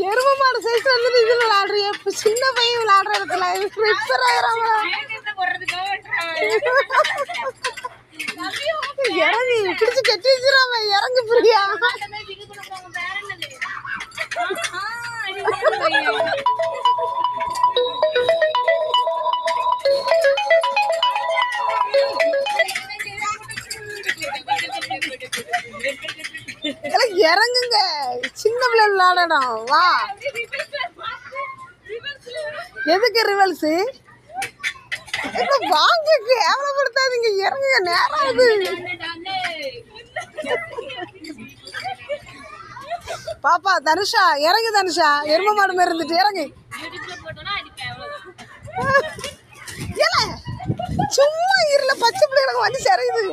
எரும மாடு சைஸ் வந்துட்டு இது விளையாடுறீங்க. இப்போ சின்ன பையன் விளையாடுற இடத்துல ரிப்பேர் ஆகிறாங்களா? இறங்கி பிடிச்சி கட்டி வச்சிடாம இறங்கு புரியா? இறங்குங்க, சின்ன பிள்ளை விளையாடணும். வா, எதுக்கு ரிவல்ஸ்? வாங்க, கேவலப்படுத்தாதீங்க, இறங்குங்க, நேரம் ஆகுது. பாப்பா தனுஷா இறங்கு, தனுஷா எரும மாடு மாதிரி இருந்துட்டு இறங்கு. சும்மா இருல, பச்சை பிள்ளைகளுக்கு வந்து சரியுது.